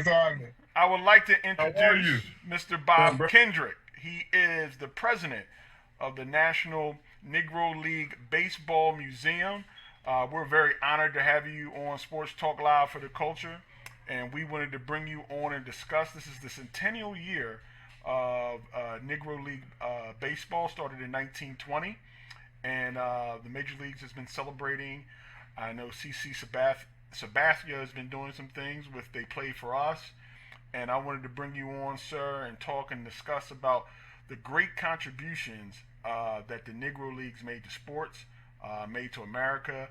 What's happening? I would like to How are introduce you? Mr. Yeah, Bob bro. Kendrick. He is the president of the National Negro League Baseball Museum. We're very honored to have you on Sports Talk Live for the Culture, and we wanted to bring you on and discuss. This is the centennial year of Negro League Baseball, started in 1920, and the Major Leagues has been celebrating. I know CC Sabathia has been doing some things with They Play For Us, and I wanted to bring you on, sir, and talk and discuss about the great contributions that the Negro Leagues made to sports, made to America,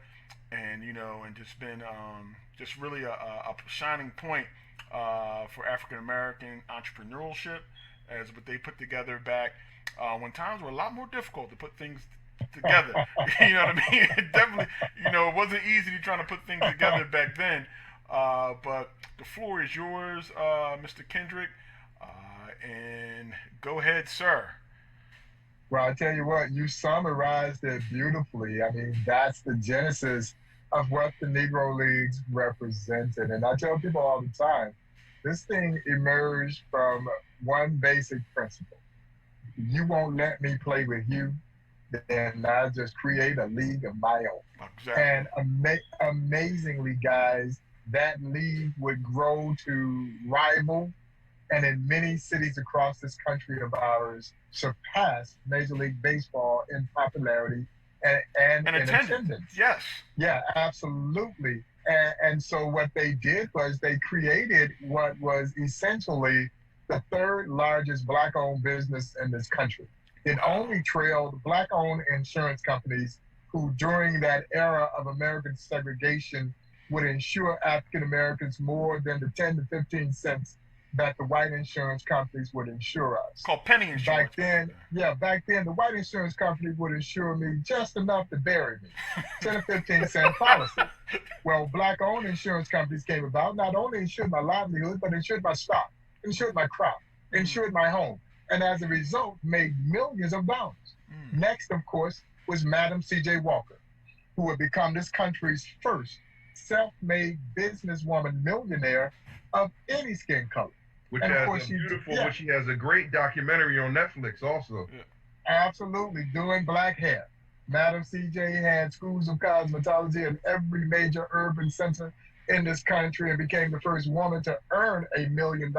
and and just been just really a shining point for African American entrepreneurship, as what they put together back when times were a lot more difficult to put things together. You know what I mean? It definitely, it wasn't easy trying to put things together back then. But the floor is yours, Mr. Kendrick, and go ahead, sir. Well, I tell you what, you summarized it beautifully. I mean, that's the genesis of what the Negro Leagues represented. And I tell people all the time, this thing emerged from one basic principle. You won't let me play with you, then I just create a league of my own. Exactly. And amazingly, guys, that league would grow to rival and in many cities across this country of ours surpass Major League Baseball in popularity and in attendance. Yes. Yeah, absolutely. And so what they did was they created what was essentially the third largest black-owned business in this country. It only trailed black-owned insurance companies who, during that era of American segregation, would insure African Americans more than the 10 to 15 cents that the white insurance companies would insure us. Called penny insurance. Back then, the white insurance company would insure me just enough to bury me, 10 or 15 cent policy. Well, black-owned insurance companies came about, not only insured my livelihood, but insured my stock, insured my crop, insured my home, and as a result, made millions of dollars. Next, of course, was Madam C.J. Walker, who would become this country's first self-made businesswoman millionaire of any skin color. Which has which she has a great documentary on Netflix also. Yeah. Absolutely, doing black hair. Madam CJ had schools of cosmetology in every major urban center in this country and became the first woman to earn $1 million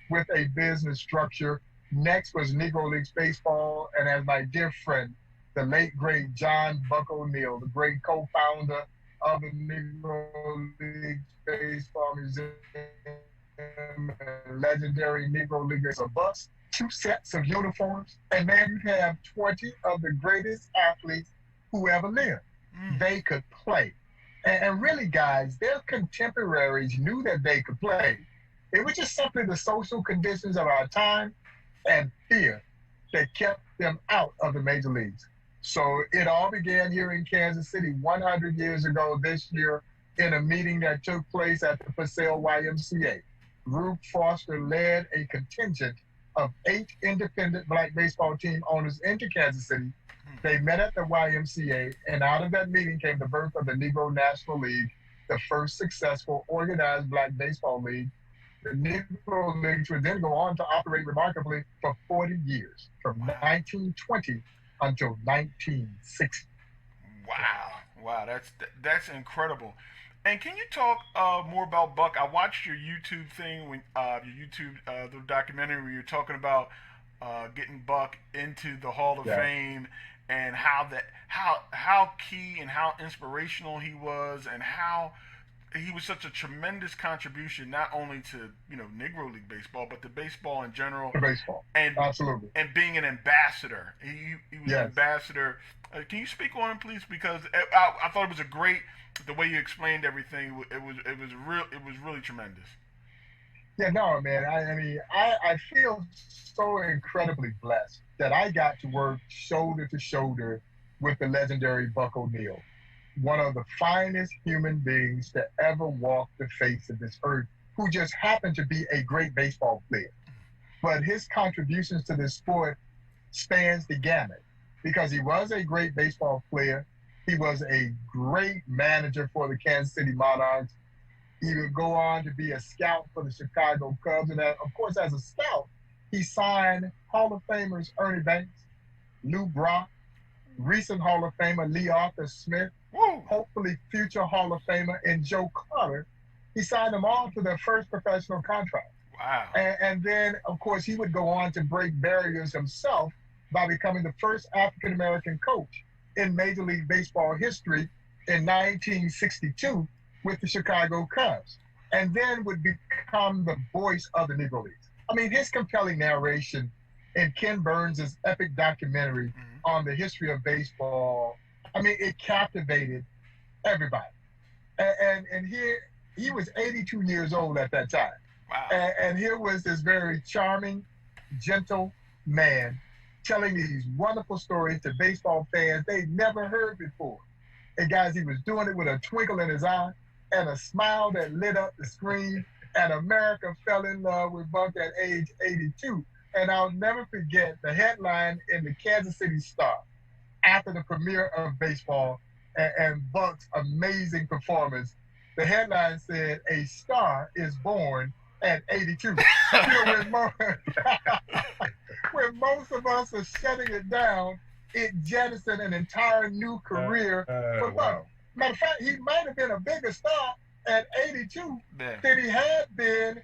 with a business structure. Next was Negro Leagues Baseball, and as my dear friend, the late great John Buck O'Neill, the great co-founder of the Negro Leagues Baseball Museum, legendary Negro Leaguers, a bus, 2 sets of uniforms, and man, you have 20 of the greatest athletes who ever lived. They could play. And really, guys, their contemporaries knew that they could play. It was just simply the social conditions of our time and fear that kept them out of the major leagues. So it all began here in Kansas City 100 years ago this year in a meeting that took place at the Purcell YMCA. Rube Foster led a contingent of 8 independent black baseball team owners into Kansas City. They met at the YMCA, and out of that meeting came the birth of the Negro National League, the first successful organized black baseball league. The Negro Leagues would then go on to operate remarkably for 40 years, from 1920 until 1960. Wow, that's incredible. And can you talk more about Buck? I watched your YouTube thing the documentary where you're talking about getting Buck into the Hall of Fame, and how key and how inspirational he was, and how he was such a tremendous contribution not only to Negro League baseball, but to baseball in general. Baseball, and absolutely, and being an ambassador. He was an ambassador. Can you speak on him, please? Because I thought it was a great. The way you explained everything, it was really tremendous. Yeah, no, man. I feel so incredibly blessed that I got to work shoulder to shoulder with the legendary Buck O'Neill, one of the finest human beings to ever walk the face of this earth, who just happened to be a great baseball player. But his contributions to this sport spans the gamut, because he was a great baseball player. He was a great manager for the Kansas City Monarchs. He would go on to be a scout for the Chicago Cubs. And of course, as a scout, he signed Hall of Famers Ernie Banks, Lou Brock, recent Hall of Famer Lee Arthur Smith, hopefully future Hall of Famer, and Joe Carter. He signed them all to their first professional contract. Wow. And then, of course, he would go on to break barriers himself by becoming the first African-American coach in Major League Baseball history in 1962 with the Chicago Cubs, and then would become the voice of the Negro Leagues. I mean, his compelling narration in Ken Burns' epic documentary on the history of baseball, I mean, it captivated everybody. And here, he was 82 years old at that time. Wow. And here was this very charming, gentle man telling these wonderful stories to baseball fans they'd never heard before. And guys, he was doing it with a twinkle in his eye and a smile that lit up the screen. And America fell in love with Buck at age 82. And I'll never forget the headline in the Kansas City Star after the premiere of baseball and Buck's amazing performance. The headline said, "A star is born at 82." When most of us are shutting it down, it jettisoned an entire new career for Buck. Wow. Matter of fact, he might have been a bigger star at 82 Yeah. than he had been,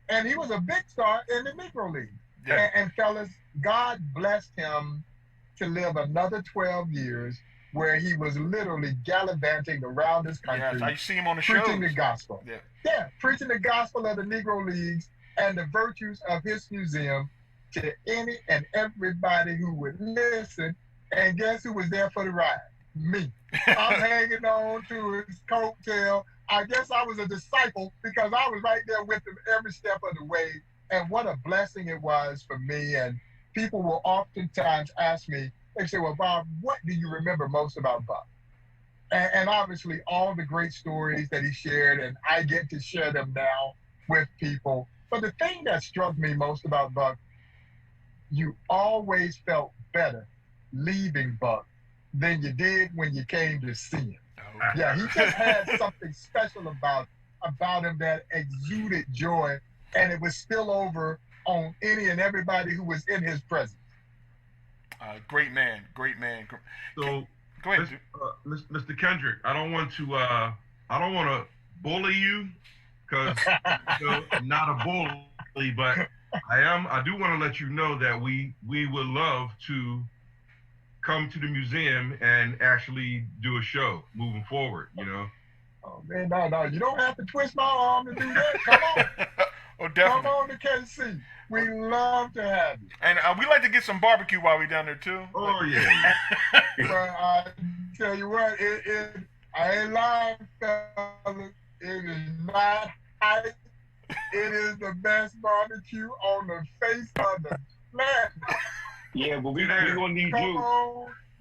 and he was a big star in the Negro League. Yeah. And fellas, God blessed him to live another 12 years where he was literally gallivanting around this country. Yes, I see him on the show. Preaching the gospel. Yeah. Preaching the gospel of the Negro Leagues and the virtues of his museum to any and everybody who would listen. And guess who was there for the ride? Me. I'm hanging on to his coattail. I guess I was a disciple because I was right there with him every step of the way. And what a blessing it was for me. And people will oftentimes ask me, they say, "Well, Bob, what do you remember most about Buck?" And obviously all the great stories that he shared, and I get to share them now with people. But the thing that struck me most about Buck, you always felt better leaving Buck than you did when you came to see him. Yeah, he just had something special about him that exuded joy, and it would spill over on any and everybody who was in his presence. Great man. So, go ahead, Mr. Kendrick, I don't want to bully you because I'm not a bully, but I do want to let you know that we would love to come to the museum and actually do a show moving forward, you know. Oh man, no, you don't have to twist my arm to do that. Come on. Oh, definitely. Come on to KC. We love to have you. And we like to get some barbecue while we're down there too. Oh yeah. But I tell you what, I ain't lying, fellas. It is not hype. It is the best barbecue on the face of the planet. Yeah, but we're gonna need you.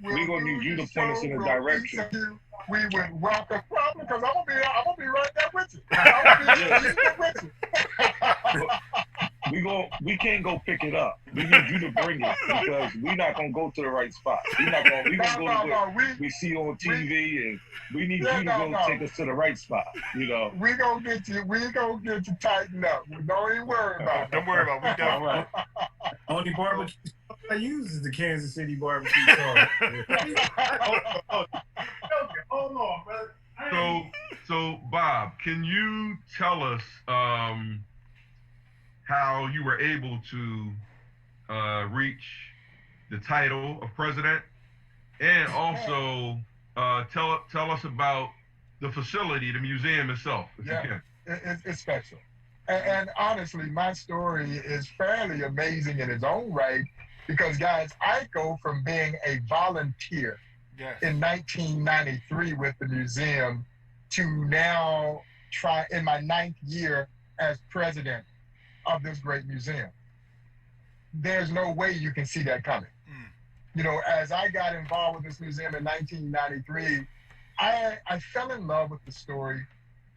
We're gonna need you to point us in a direction. We would welcome problem because I'm gonna be right there with you. I'm gonna be right with you. We can't go pick it up. We need you to bring it because we're not gonna go to the right spot. We gonna go to what we see on TV, and we need you to go take us to the right spot. You know. We gonna get you tightened up. Don't even worry about it. Don't worry about it. We done. All right. Only barbecue I use is the Kansas City barbecue sauce. Hold on, brother. So Bob, can you tell us how you were able to reach the title of president, and also tell us about the facility, the museum itself, if you can. It's special. And honestly, my story is fairly amazing in its own right because, guys, I go from being a volunteer in 1993 with the museum to now try in my 9th year as president of this great museum. There's no way you can see that coming. You know, as I got involved with this museum in 1993, I fell in love with the story,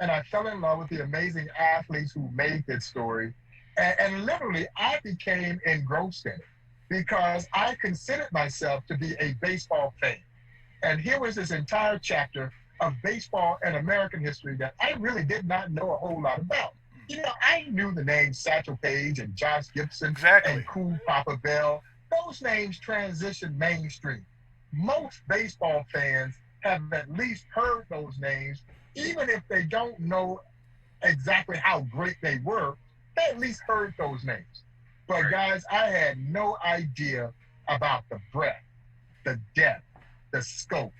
and I fell in love with the amazing athletes who made this story. And literally, I became engrossed in it because I considered myself to be a baseball fan. And here was this entire chapter of baseball and American history that I really did not know a whole lot about. You know, I knew the names Satchel Paige and Josh Gibson and Cool Papa Bell. Those names transitioned mainstream. Most baseball fans have at least heard those names, even if they don't know exactly how great they were, they at least heard those names. But guys, I had no idea about the breadth, the depth, the scope,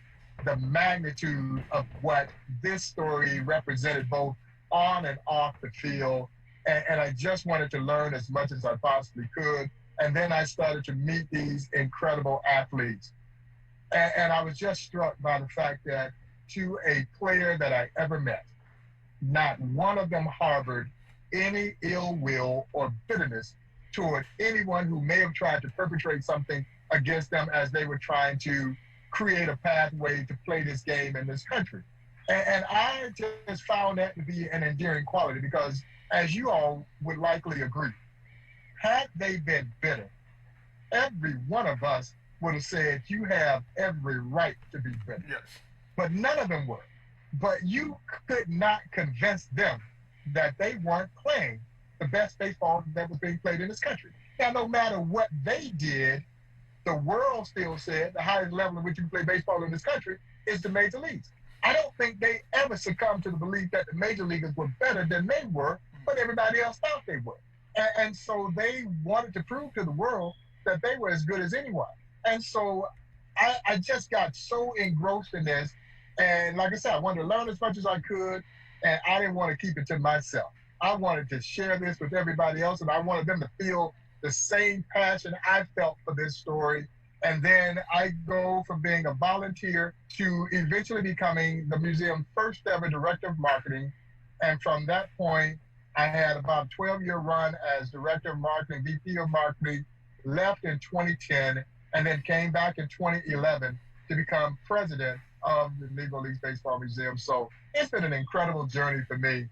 the magnitude of what this story represented both on and off the field. And I just wanted to learn as much as I possibly could. And then I started to meet these incredible athletes. And I was just struck by the fact that to a player that I ever met, not one of them harbored any ill will or bitterness toward anyone who may have tried to perpetrate something against them as they were trying to create a pathway to play this game in this country. And I just found that to be an endearing quality because, as you all would likely agree, had they been bitter, every one of us would have said, you have every right to be bitter. Yes. But none of them were. But you could not convince them that they weren't playing the best baseball that was being played in this country. Now, no matter what they did, the world still said the highest level at which you can play baseball in this country is the major leagues. I don't think they ever succumbed to the belief that the major leaguers were better than they were, but everybody else thought they were. And so they wanted to prove to the world that they were as good as anyone. And so I just got so engrossed in this. And like I said, I wanted to learn as much as I could, and I didn't want to keep it to myself. I wanted to share this with everybody else, and I wanted them to feel the same passion I felt for this story. And then I go from being a volunteer to eventually becoming the museum's first ever director of marketing. And from that point, I had about a 12-year run as director of marketing, VP of marketing, left in 2010, and then came back in 2011 to become president of the Negro Leagues Baseball Museum. So it's been an incredible journey for me,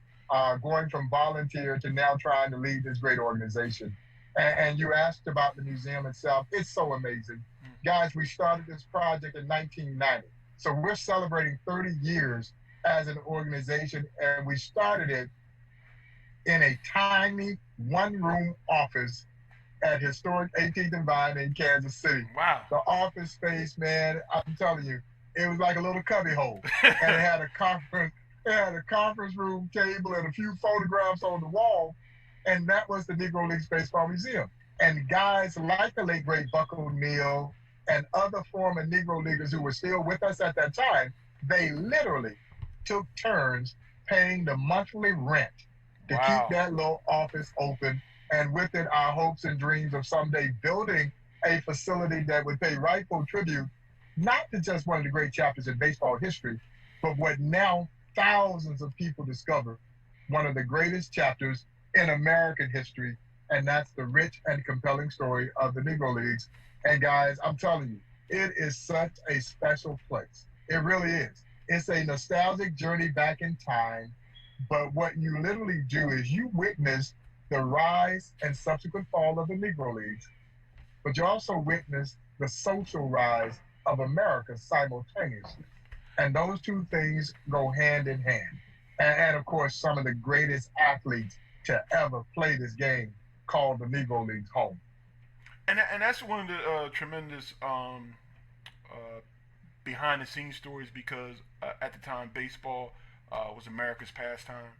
going from volunteer to now trying to lead this great organization. And you asked about the museum itself. It's so amazing. Guys, we started this project in 1990. So we're celebrating 30 years as an organization, and we started it in a tiny one-room office at historic 18th and Vine in Kansas City. Wow. The office space, man, I'm telling you, it was like a little cubby hole. And it had a conference room table and a few photographs on the wall. And that was the Negro Leagues Baseball Museum. And guys like the late great Buck O'Neill and other former Negro Leaguers who were still with us at that time, they literally took turns paying the monthly rent to keep that little office open. And with it, our hopes and dreams of someday building a facility that would pay rightful tribute, not to just one of the great chapters in baseball history, but what now thousands of people discover, one of the greatest chapters in American history, and that's the rich and compelling story of the Negro Leagues. And guys, I'm telling you, it is such a special place. It really is. It's a nostalgic journey back in time, but what you literally do is you witness the rise and subsequent fall of the Negro Leagues, but you also witness the social rise of America simultaneously. And those two things go hand in hand. And of course, some of the greatest athletes to ever play this game called the Negro Leagues home. And that's one of the tremendous behind the scenes stories because at the time baseball was America's pastime.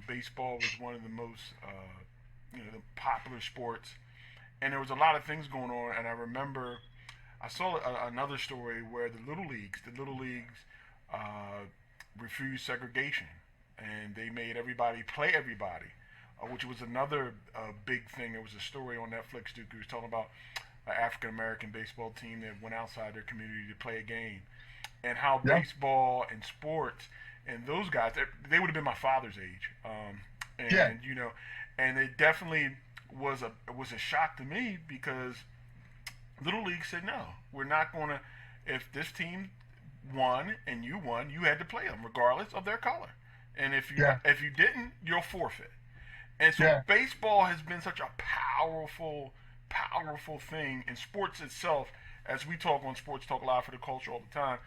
Baseball was one of the most the popular sports, and there was a lot of things going on. And I remember I saw another story where the Little Leagues refused segregation, and they made everybody play everybody, which was another big thing. There was a story on Netflix that was talking about an African American baseball team that went outside their community to play a game, and how baseball and sports and those guys, they would have been my father's age, and it definitely was a shock to me because Little League said no, we're not going to. If this team won and you won, you had to play them regardless of their color, and if you didn't, you'll forfeit. And so baseball has been such a powerful thing in sports itself, as we talk on Sports Talk Live for the Culture all the time,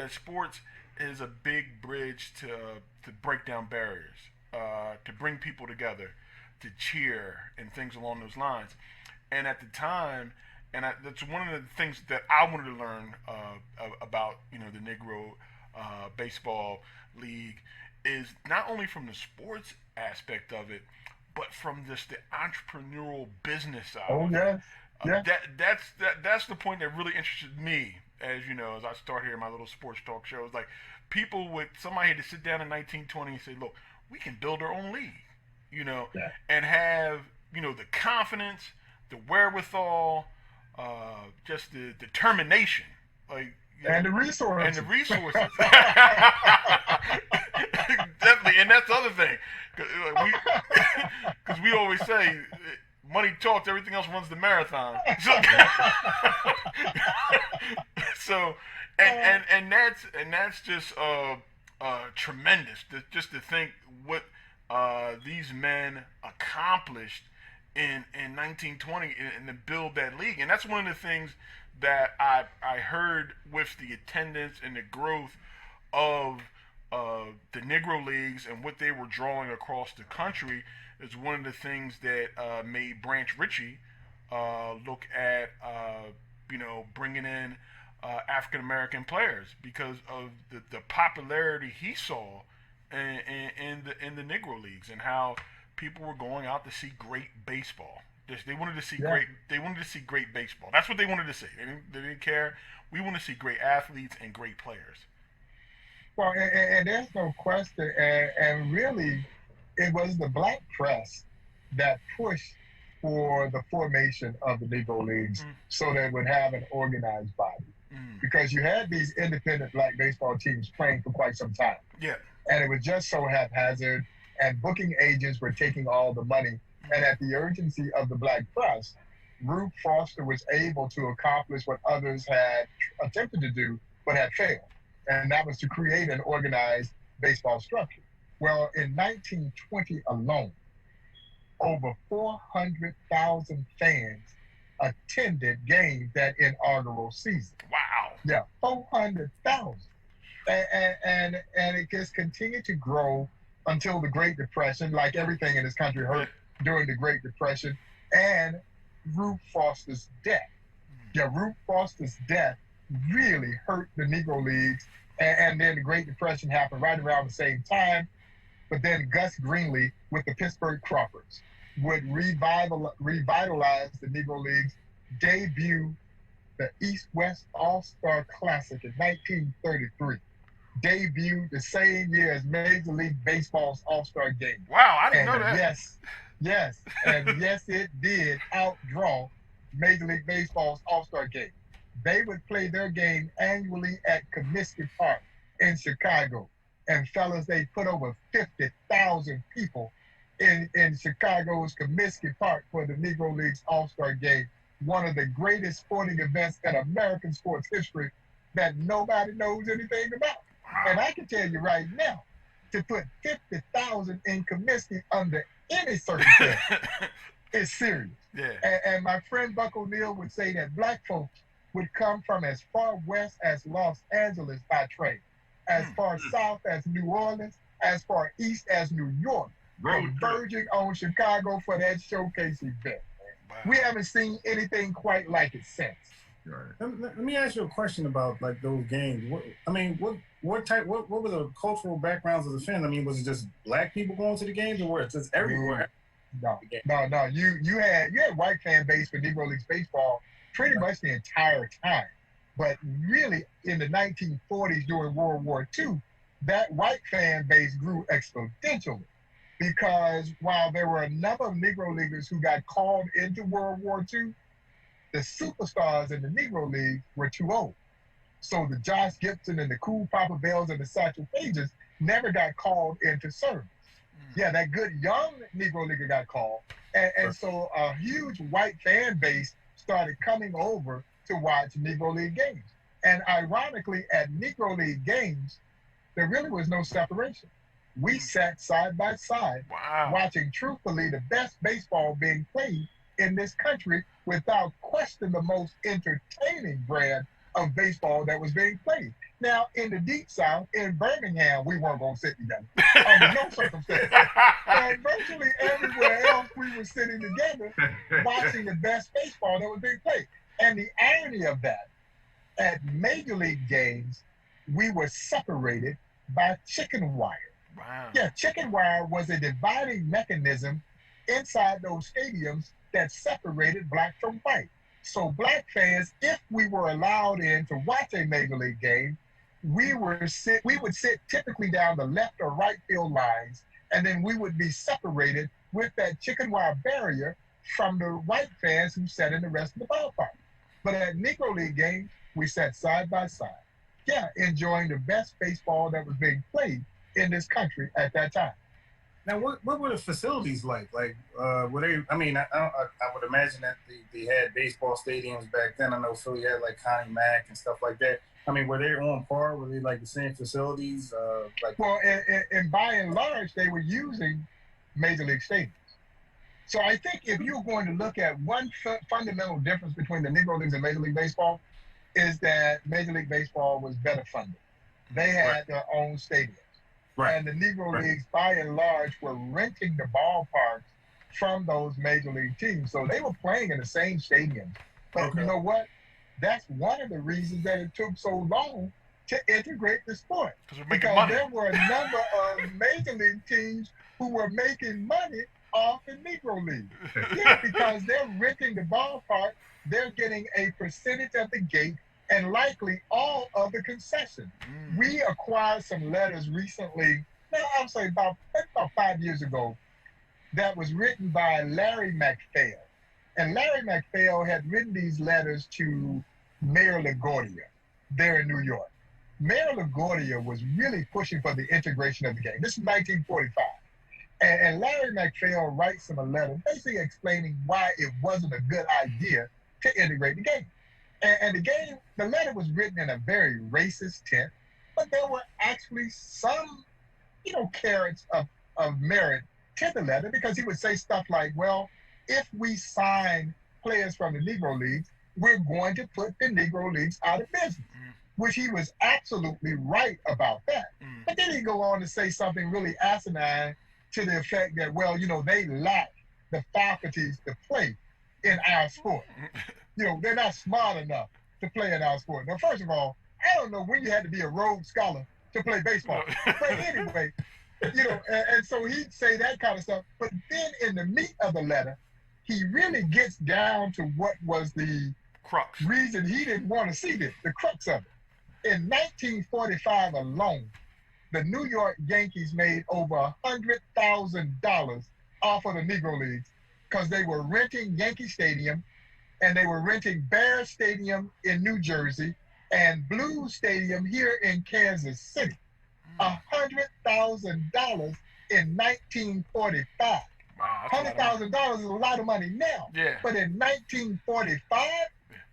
that sports is a big bridge to break down barriers, to bring people together, to cheer and things along those lines. And at the time, that's one of the things that I wanted to learn about the Negro baseball league is not only from the sports aspect of it, but from just the entrepreneurial business side. Oh yes. Yeah. That's the point that really interested me as as I start here my little sports talk show. It's like somebody had to sit down in 1920 and say, look, we can build our own league, and have the confidence, the wherewithal, just the determination, and the resources. And the resources. Definitely, and that's the other thing. Because we always say, money talks, everything else runs the marathon. So and that's just tremendous. Just to think what these men accomplished in 1920 and to build that league. And that's one of the things that I heard with the attendance and the growth of the Negro leagues and what they were drawing across the country is one of the things that made Branch Ritchie look at bringing in African American players because of the popularity he saw in the Negro leagues and how people were going out to see great baseball. They wanted to see great. They wanted to see great baseball. That's what they wanted to see. They didn't care. We want to see great athletes and great players. Well, and there's no question. And really, it was the black press that pushed for the formation of the Negro Leagues so they would have an organized body. Because you had these independent black baseball teams playing for quite some time. Yeah. And it was just so haphazard, and booking agents were taking all the money. And at the urgency of the black press, Rube Foster was able to accomplish what others had attempted to do but had failed. And that was to create an organized baseball structure. Well, in 1920 alone, over 400,000 fans attended games that inaugural season. Wow. Yeah, 400,000. And it just continued to grow until the Great Depression, like everything in this country hurt during the Great Depression, and Rube Foster's death. Yeah, Rube Foster's death really hurt the Negro Leagues, and then the Great Depression happened right around the same time. But then Gus Greenlee with the Pittsburgh Crawfords would revitalize the Negro Leagues, debut the East-West All-Star Classic in 1933. Debuted the same year as Major League Baseball's All-Star Game. Wow, I didn't know that. Yes, and yes, it did outdraw Major League Baseball's All-Star Game. They would play their game annually at Comiskey Park in Chicago. And fellas, they put over 50,000 people in Chicago's Comiskey Park for the Negro League's All-Star Game, one of the greatest sporting events in American sports history that nobody knows anything about. And I can tell you right now, to put 50,000 in Comiskey under any circumstance is serious. Yeah. And my friend Buck O'Neill would say that black folks would come from as far west as Los Angeles by train, as far south as New Orleans, as far east as New York, converging on Chicago for that showcase event. Wow. We haven't seen anything quite like it since. Right. Let me ask you a question about like those games. What were the cultural backgrounds of the fans? I mean, was it just black people going to the games, or was it just everywhere? No. You had white fan base for Negro Leagues baseball pretty much the entire time. But really, in the 1940s during World War II, that white fan base grew exponentially because while there were a number of Negro Leaguers who got called into World War II, the superstars in the Negro League were too old. So the Josh Gibson and the Cool Papa Bells and the Satchel Pages never got called into service. Yeah, that good young Negro Leaguer got called. And so a huge white fan base started coming over to watch Negro League games. And ironically, at Negro League games, there really was no separation. We sat side by side, watching truthfully the best baseball being played in this country, without question the most entertaining brand of baseball that was being played. Now, in the deep South, in Birmingham, we weren't going to sit together under no circumstance. And virtually everywhere else, we were sitting together watching the best baseball that was being played. And the irony of that, at Major League games, we were separated by chicken wire. Wow. Yeah, chicken wire was a dividing mechanism inside those stadiums that separated black from white. So black fans, if we were allowed in to watch a Major League game, we would sit typically down the left or right field lines, and then we would be separated with that chicken wire barrier from the white fans who sat in the rest of the ballpark. But at Negro League games, we sat side by side, enjoying the best baseball that was being played in this country at that time. Now, what were the facilities like? Like, were they? I mean, I would imagine that they had baseball stadiums back then. I know Philly had like Connie Mack and stuff like that. I mean, were they on par? Were they like the same facilities? Well, and by and large, they were using Major League stadiums. So I think if you're going to look at one fundamental difference between the Negro Leagues and Major League Baseball, is that Major League Baseball was better funded. They had their own stadiums. Right. And the Negro Leagues, by and large, were renting the ballparks from those Major League teams. So they were playing in the same stadiums. But you know what? That's one of the reasons that it took so long to integrate the sport. Because there were a number of Major League teams who were making money off the Negro League. Yeah, because they're renting the ballpark, they're getting a percentage of the gate and likely all of the concessions. We acquired some letters recently, I would say about 5 years ago, that was written by Larry MacPhail. And Larry MacPhail had written these letters to Mayor LaGuardia there in New York. Mayor LaGuardia was really pushing for the integration of the game. This is 1945. And Larry MacPhail writes him a letter basically explaining why it wasn't a good idea to integrate the game. And the letter was written in a very racist tint, but there were actually some, carrots of merit to the letter, because he would say stuff like, well, if we sign players from the Negro Leagues, we're going to put the Negro Leagues out of business, which he was absolutely right about that. But then he'd go on to say something really asinine to the effect that, well, they lack the faculties to play in our sport. They're not smart enough to play in our sport. Now, first of all, I don't know when you had to be a Rhodes Scholar to play baseball. But anyway, and so he'd say that kind of stuff. But then in the meat of the letter, he really gets down to what was the crux reason he didn't want to see this, the crux of it. In 1945 alone, the New York Yankees made over $100,000 off of the Negro Leagues because they were renting Yankee Stadium, and they were renting Bear Stadium in New Jersey and Blues Stadium here in Kansas City. $100,000 in 1945. Wow, $100,000 is a lot of money now. Yeah. But in 1945,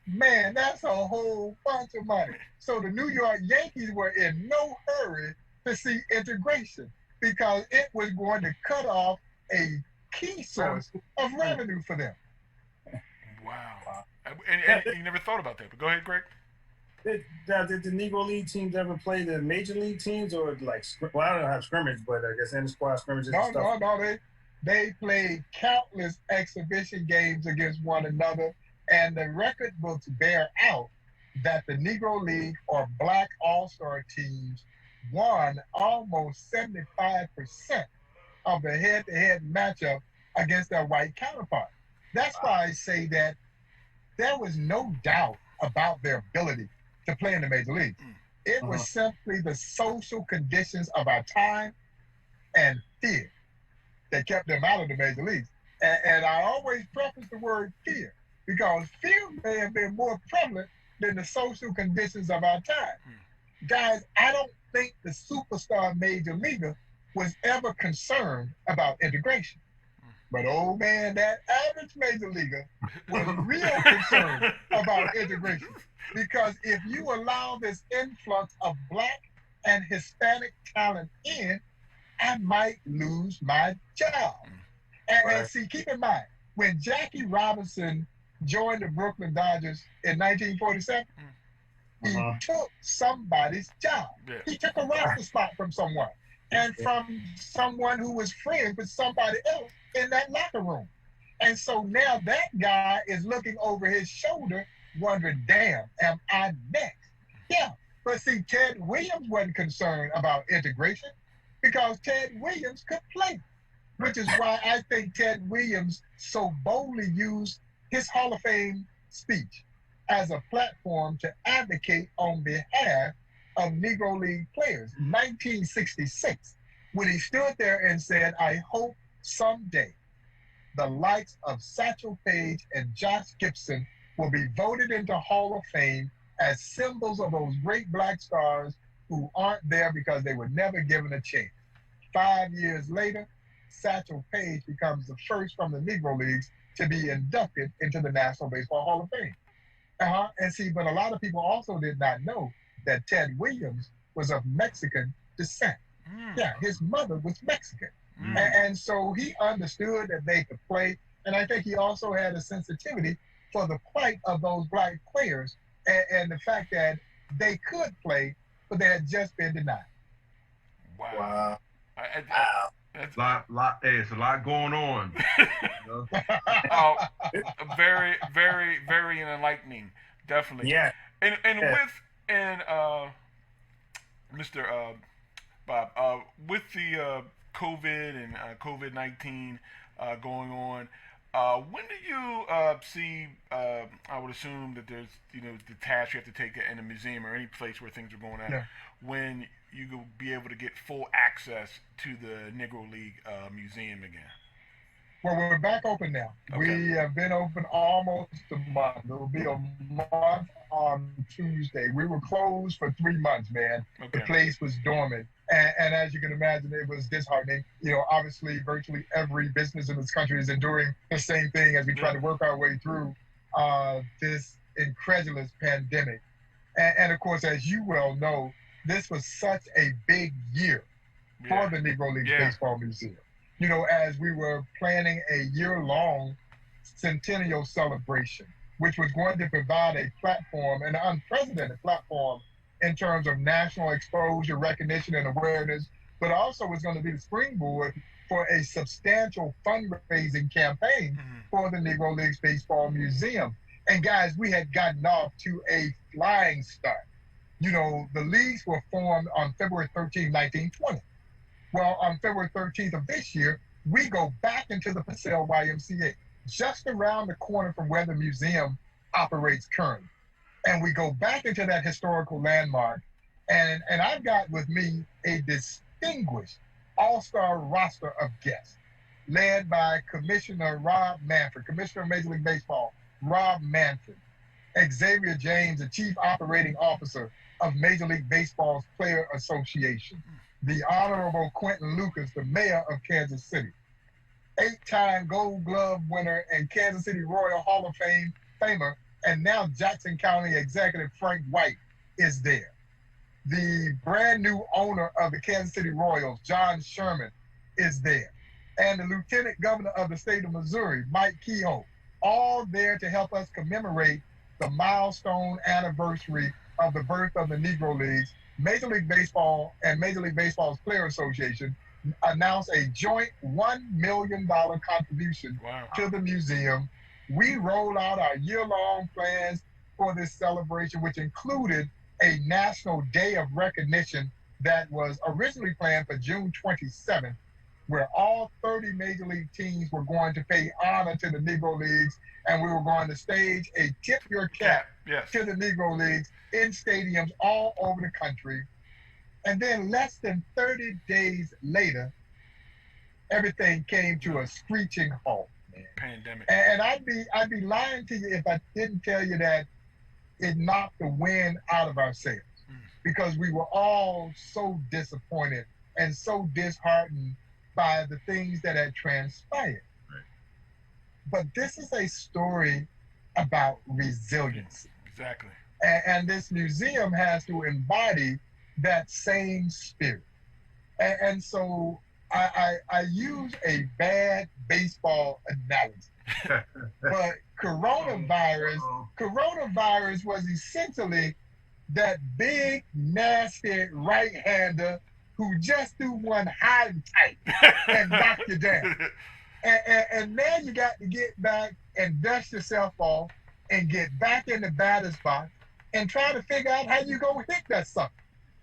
man, that's a whole bunch of money. So the New York Yankees were in no hurry to see integration because it was going to cut off a key source of revenue for them. Wow. And you never thought about that, but go ahead, Greg. Did the Negro League teams ever play the Major League teams, or like, well, I don't know how scrimmage, but I guess inter-squad scrimmages and stuff? No. They played countless exhibition games against one another, and the record books bear out that the Negro League or Black All-Star teams won almost 75% of the head-to-head matchup against their white counterparts. That's why I say that there was no doubt about their ability to play in the Major Leagues. It was simply the social conditions of our time and fear that kept them out of the Major Leagues. And I always preface the word fear, because fear may have been more prevalent than the social conditions of our time. Guys, I don't think the superstar major leaguer was ever concerned about integration. But oh man, that average major leaguer was real concerned about integration. Because if you allow this influx of Black and Hispanic talent in, I might lose my job. And see, keep in mind, when Jackie Robinson joined the Brooklyn Dodgers in 1947, He took somebody's job. Yeah. He took a roster spot from someone, and from someone who was friends with somebody else in that locker room. And so now that guy is looking over his shoulder, wondering, damn, am I next? Yeah. But see, Ted Williams wasn't concerned about integration because Ted Williams could play, which is why I think Ted Williams so boldly used his Hall of Fame speech as a platform to advocate on behalf of Negro League players. 1966, when he stood there and said, I hope someday the likes of Satchel Paige and Josh Gibson will be voted into Hall of Fame as symbols of those great black stars who aren't there because they were never given a chance. 5 years later, Satchel Paige becomes the first from the Negro Leagues to be inducted into the National Baseball Hall of Fame. And see, but a lot of people also did not know that Ted Williams was of Mexican descent. Yeah, his mother was Mexican. And so he understood that they could play. And I think he also had a sensitivity for the plight of those black players and the fact that they could play, but they had just been denied. Wow. It's a lot going on. Very, very, very enlightening. Definitely. Yeah. And Mr. Bob, with the COVID and COVID-19 going on, when do you see? I would assume that there's the task you have to take in a museum or any place where things are going on. Yeah. When you will be able to get full access to the Negro League Museum again? Well, we're back open now. Okay. We have been open almost a month. It will be a month on Tuesday. We were closed for 3 months, man. Okay. The place was dormant. And as you can imagine, it was disheartening. Obviously, virtually every business in this country is enduring the same thing as we try to work our way through this incredulous pandemic. And of course, as you well know, this was such a big year for the Negro League Baseball Museum. As we were planning a year-long centennial celebration, which was going to provide a platform, an unprecedented platform in terms of national exposure, recognition, and awareness, but also was going to be the springboard for a substantial fundraising campaign for the Negro League Baseball Museum. And guys, we had gotten off to a flying start. The leagues were formed on February 13, 1920. Well, on February 13th of this year, we go back into the Purcell YMCA, just around the corner from where the museum operates currently. And we go back into that historical landmark. And I've got with me a distinguished all-star roster of guests, led by Commissioner Rob Manfred, Commissioner of Major League Baseball, Rob Manfred, Xavier James, the Chief Operating Officer of Major League Baseball's Player Association, the Honorable Quentin Lucas, the Mayor of Kansas City, 8-time Gold Glove winner and Kansas City Royal Hall of Famer, and now Jackson County Executive Frank White is there. The brand new owner of the Kansas City Royals, John Sherman, is there. And the Lieutenant Governor of the state of Missouri, Mike Kehoe, all there to help us commemorate the milestone anniversary of the birth of the Negro Leagues. Major League Baseball and Major League Baseball's Player Association announced a joint $1 million contribution to the museum. We rolled out our year-long plans for this celebration, which included a National Day of Recognition that was originally planned for June 27th, where all 30 Major League teams were going to pay honor to the Negro Leagues, and we were going to stage a tip your cap to the Negro Leagues in stadiums all over the country. And then less than 30 days later, everything came to a screeching halt. Pandemic. And I'd be lying to you if I didn't tell you that it knocked the wind out of our sails, because we were all so disappointed and so disheartened by the things that had transpired. Right. But this is a story about resiliency. Exactly. And this museum has to embody that same spirit. And so I use a bad baseball analogy, but coronavirus was essentially that big, nasty right-hander who just do one high and tight and knock you down. And now you got to get back and dust yourself off and get back in the batter's box and try to figure out how you gonna hit that sucker.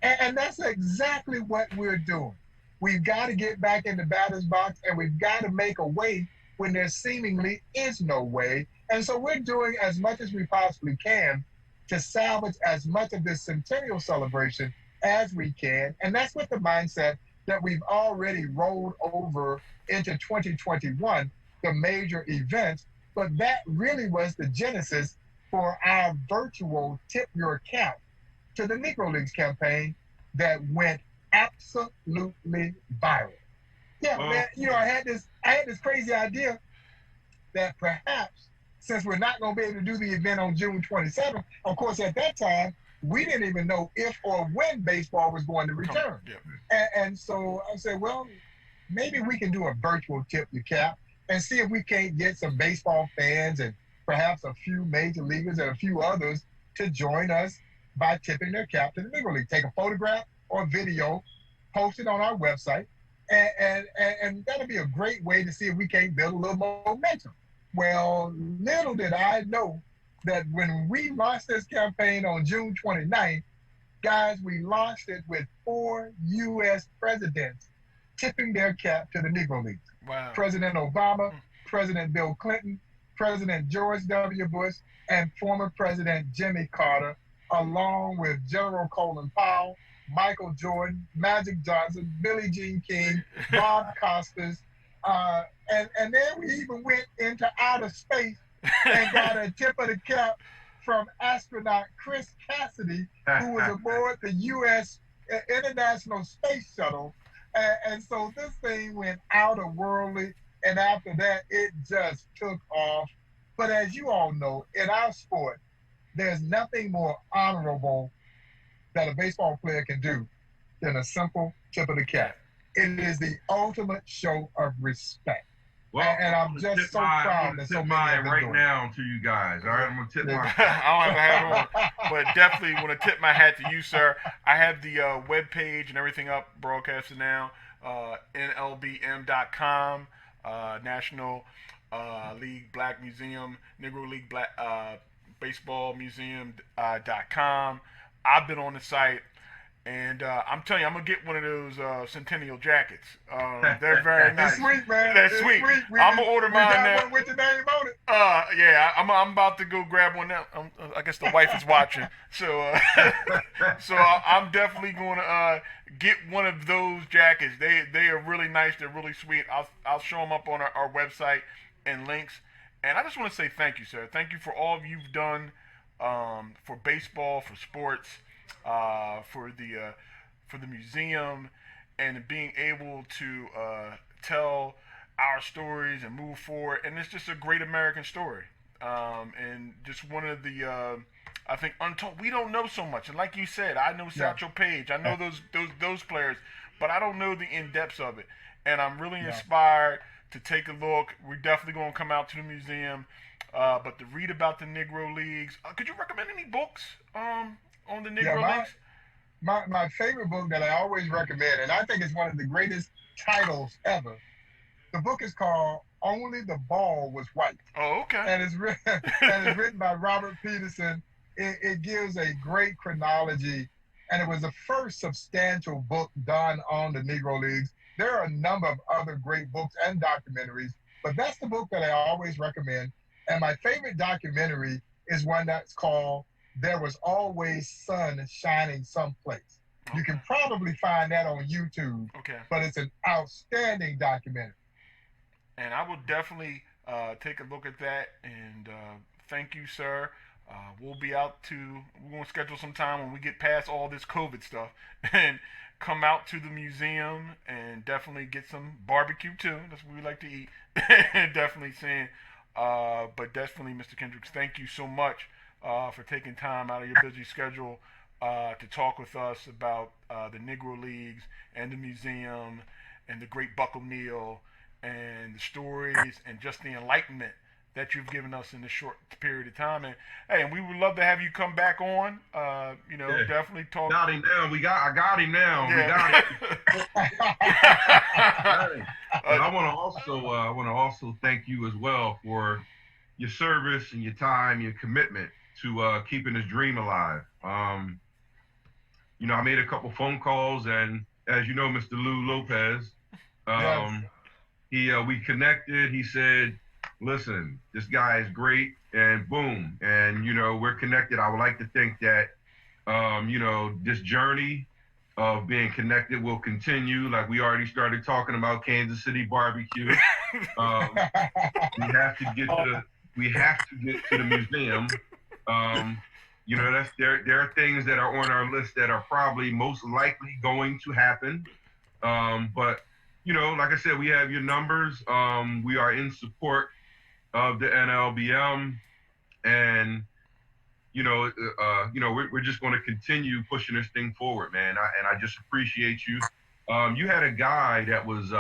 And that's exactly what we're doing. We've got to get back in the batter's box and we've got to make a way when there seemingly is no way. And so we're doing as much as we possibly can to salvage as much of this centennial celebration as we can. And that's with the mindset that we've already rolled over into 2021, the major events. But that really was the genesis for our virtual Tip Your Cap to the Negro Leagues campaign that went absolutely viral. Yeah, man, I had this crazy idea that perhaps since we're not going to be able to do the event on June 27th, of course, at that time, we didn't even know if or when baseball was going to return. And so I said, well, maybe we can do a virtual Tip Your Cap and see if we can't get some baseball fans and perhaps a few major leaguers and a few others to join us by tipping their cap to the Negro League. Take a photograph or video, post it on our website, and that'll be a great way to see if we can't build a little momentum. Well, little did I know that when we launched this campaign on June 29th, guys, we launched it with 4 U.S. presidents tipping their cap to the Negro Leagues. Wow. President Obama, President Bill Clinton, President George W. Bush, and former President Jimmy Carter, along with General Colin Powell, Michael Jordan, Magic Johnson, Billie Jean King, Bob Costas, and then we even went into outer space and got a tip of the cap from astronaut Chris Cassidy, who was aboard the U.S. International Space Shuttle. And so this thing went outer worldly, and after that, it just took off. But as you all know, in our sport, there's nothing more honorable that a baseball player can do than a simple tip of the cap. It is the ultimate show of respect. Well, and I'm just so proud that so many of them right now to you guys. All right, I'm gonna tip mine. I don't have a hat on, but definitely want to tip my hat to you, sir. I have the web page and everything up, broadcasted now. NLBM.com, National League Black Museum, Negro League Black Baseball Museum.com. I've been on the site, and I'm telling you, I'm gonna get one of those Centennial jackets. They're very nice. They're sweet, man. They're sweet. I'm gonna order mine now. One with your name on it. Yeah, I'm about to go grab one now. I guess the wife is watching, so I'm definitely gonna get one of those jackets. They are really nice. They're really sweet. I'll show them up on our website and links. And I just want to say thank you, sir. Thank you for all you've done for baseball, for sports, for the museum, and being able to tell our stories and move forward. And it's just a great American story, and just one of the I think untold. We don't know so much, and like you said, I know Satchel Paige, I know those players, but I don't know the in depths of it. And I'm really inspired to take a look. We're definitely going to come out to the museum, but to read about the Negro Leagues. Could you recommend any books on the Negro Leagues? My favorite book that I always recommend, and I think it's one of the greatest titles ever. The book is called Only the Ball Was White. Oh, okay. And it's written by Robert Peterson. It gives a great chronology, and it was the first substantial book done on the Negro Leagues. There are a number of other great books and documentaries, but that's the book that I always recommend. And my favorite documentary is one that's called There Was Always Sun Shining Someplace. Okay. You can probably find that on YouTube, but it's an outstanding documentary. And I will definitely take a look at that, and thank you, sir. We're going to schedule some time when we get past all this COVID stuff and come out to the museum and definitely get some barbecue too. That's what we like to eat. Definitely saying, but definitely, Mr. Kendrick, thank you so much for taking time out of your busy schedule to talk with us about the Negro Leagues and the museum and the great Buck O'Neil and the stories and just the enlightenment that you've given us in this short period of time. And hey, and we would love to have you come back on. Definitely talk. Got him now. I got him now. Yeah. We got him. And I want to also thank you as well for your service and your time, your commitment to keeping this dream alive. I made a couple phone calls, and as you know, Mr. Lou Lopez, we connected. He said, listen, this guy is great, and boom. And, we're connected. I would like to think that, this journey of being connected will continue. Like we already started talking about Kansas City barbecue. We have to get to the museum. There are things that are on our list that are probably most likely going to happen. But like I said, we have your numbers. We are in support of the NLBM, and we're just going to continue pushing this thing forward, man. I just appreciate you. You had a guy that was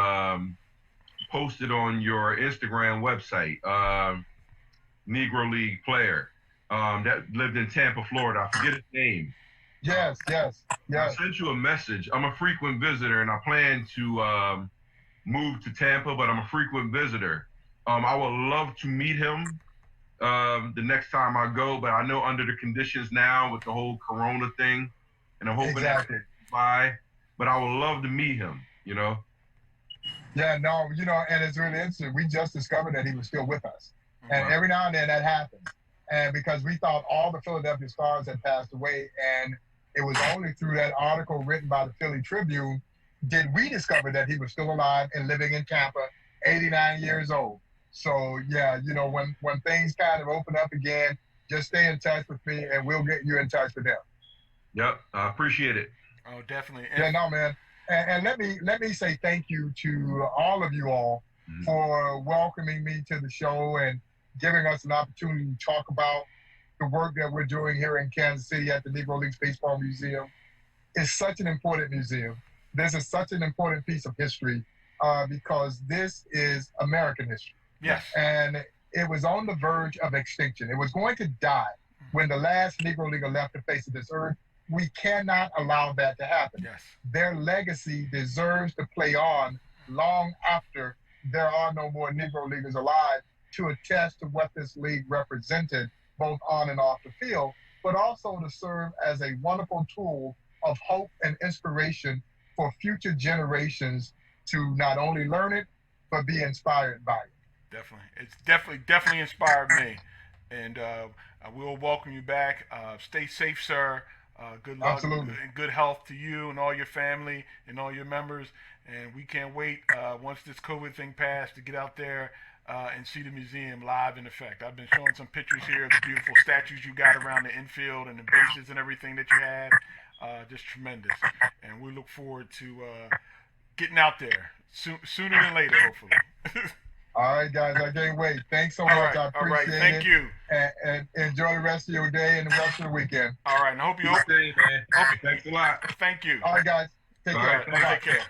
posted on your Instagram website, Negro League player, that lived in Tampa, Florida. I forget his name. Yes. I sent you a message. I'm a frequent visitor, and I plan to move to Tampa, but I'm a frequent visitor. I would love to meet him the next time I go, but I know under the conditions now with the whole Corona thing, and I'm hoping that's by. But I would love to meet him. Yeah, no, and it's really interesting. We just discovered that he was still with us, and every now and then that happens. And because we thought all the Philadelphia Stars had passed away, and it was only through that article written by the Philly Tribune did we discover that he was still alive and living in Tampa, 89 years old. So yeah, when things kind of open up again, just stay in touch with me, and we'll get you in touch with them. Yep, I appreciate it. Oh, definitely. Yeah, no, man. And let me say thank you to all of you all for welcoming me to the show and giving us an opportunity to talk about the work that we're doing here in Kansas City at the Negro Leagues Baseball Museum. It's such an important museum. This is such an important piece of history because this is American history. Yes. And it was on the verge of extinction. It was going to die when the last Negro Leaguer left the face of this earth. We cannot allow that to happen. Yes. Their legacy deserves to play on long after there are no more Negro Leaguers alive to attest to what this league represented both on and off the field, but also to serve as a wonderful tool of hope and inspiration for future generations to not only learn it, but be inspired by it. Definitely. It's definitely inspired me. And I will welcome you back. Stay safe, sir. Good luck and good health to you and all your family and all your members. And we can't wait once this COVID thing passed to get out there and see the museum live in effect. I've been showing some pictures here of the beautiful statues you got around the infield and the bases and everything that you had. Just tremendous. And we look forward to getting out there sooner than later, hopefully. All right, guys, I can't wait. Thanks so much. I appreciate it. Thank you. And enjoy the rest of your day and the rest of the weekend. All right, and I hope you. Man. Thanks a lot. Thank you. All right, guys. Take care. Take care.